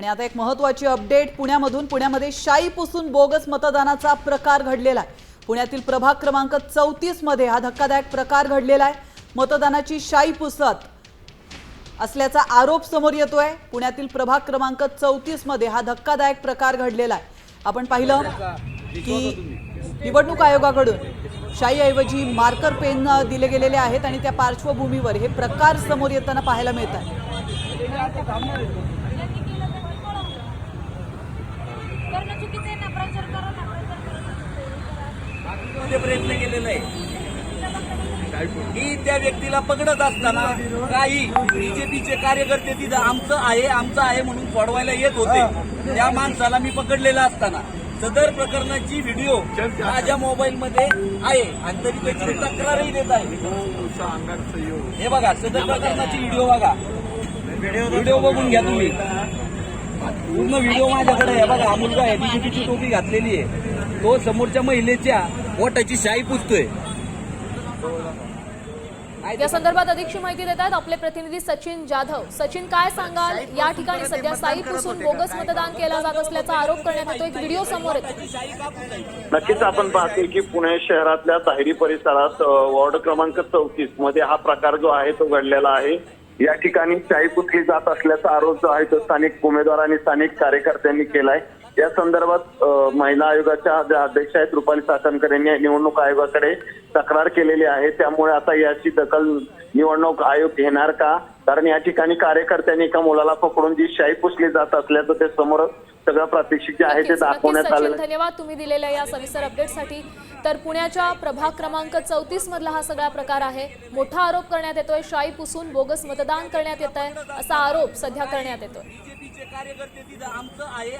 आणि आता एक महत्त्वाची अपडेट पुण्यामध्ये शाई पुसून बोगस मतदानाचा प्रकार घडलेला आहे। पुण्यातील प्रभाग क्रमांक 34 मध्ये हा धक्कादायक प्रकार घडलेला आहे। मतदानाची शाई पुसत असल्याचा आरोप समोर येतोय। पुण्यातील प्रभाग क्रमांक 34 मध्ये हा धक्कादायक प्रकार घडलेला आहे। आपण पाहिलं की निवडणूक आयोगाकडून शाईऐवजी मार्कर पेन दिले गेलेले आहेत आणि त्या पार्श्वभूमीवर हे प्रकार समोर येताना पाहायला मिळतात। प्रयत्न केलेला आहे की त्या व्यक्तीला पकडत असताना काही बीजेपीचे कार्यकर्ते तिथं आमचं आहे म्हणून फोडवायला येत होते। त्या माणसाला मी पकडलेला असताना सदर प्रकरणाची व्हिडिओ माझ्या मोबाईल मध्ये आहे आणि तरी त्याची तक्रारही देत आहे। हे बघा, सदर प्रकरणाची व्हिडिओ बघा, व्हिडिओ बघून घ्या तुम्ही। पूर्ण व्हिडिओ माझ्याकडे आहे। बघा, हा मुलगा आहे, बीजेपीची टोपी घातलेली आहे, तो समोरच्या महिलेच्या वोटाची शाई पुसतोय। या संदर्भात अधिकची माहिती देतात आपले प्रतिनिधी सचिन जाधव। सचिन, काय सांगाल? या ठिकाणी सध्या शाई पुसून बोगस मतदान केला जात असल्याचा आरोप करण्यात येतो, एक व्हिडिओ समोर येतो। नक्कीच आपण पाहतोय की पुणे शहरातल्या ताहिरी परिसरात वॉर्ड क्रमांक 34 मध्ये हा प्रकार जो आहे तो घडलेला आहे। या ठिकाणी शाई पुसली जात असल्याचा आरोप जो आहे तो स्थानिक उमेदवार आणि स्थानिक कार्यकर्त्यांनी केलाय। या संदर्भात महिला आयोगाच्या ज्या अध्यक्ष आहेत रुपाली चाकणकर यांनी निवडणूक आयोगाकडे तक्रार केलेली आहे। त्यामुळे आता याची दखल निवडणूक आयोग घेणार का? कारण या ठिकाणी कार्यकर्त्यांनी एका मुलाला पकडून जी शाई पुसली जात असल्याचं ते समोर सगळं प्रात्यक्षिक जे आहे ते दाखवण्यात आलेलं आहे। धन्यवाद तुम्ही दिलेल्या या सविस्तर अपडेटसाठी। तर पुण्याच्या प्रभाग क्रमांक 34 मधला हा सगळा प्रकार आहे। मोठा आरोप करण्यात येतोय, शाई पुसून बोगस मतदान करण्यात येत आहे असा आरोप सध्या करण्यात येतोय। बीजेपीचे कार्यकर्ते तिथं आमचं आहे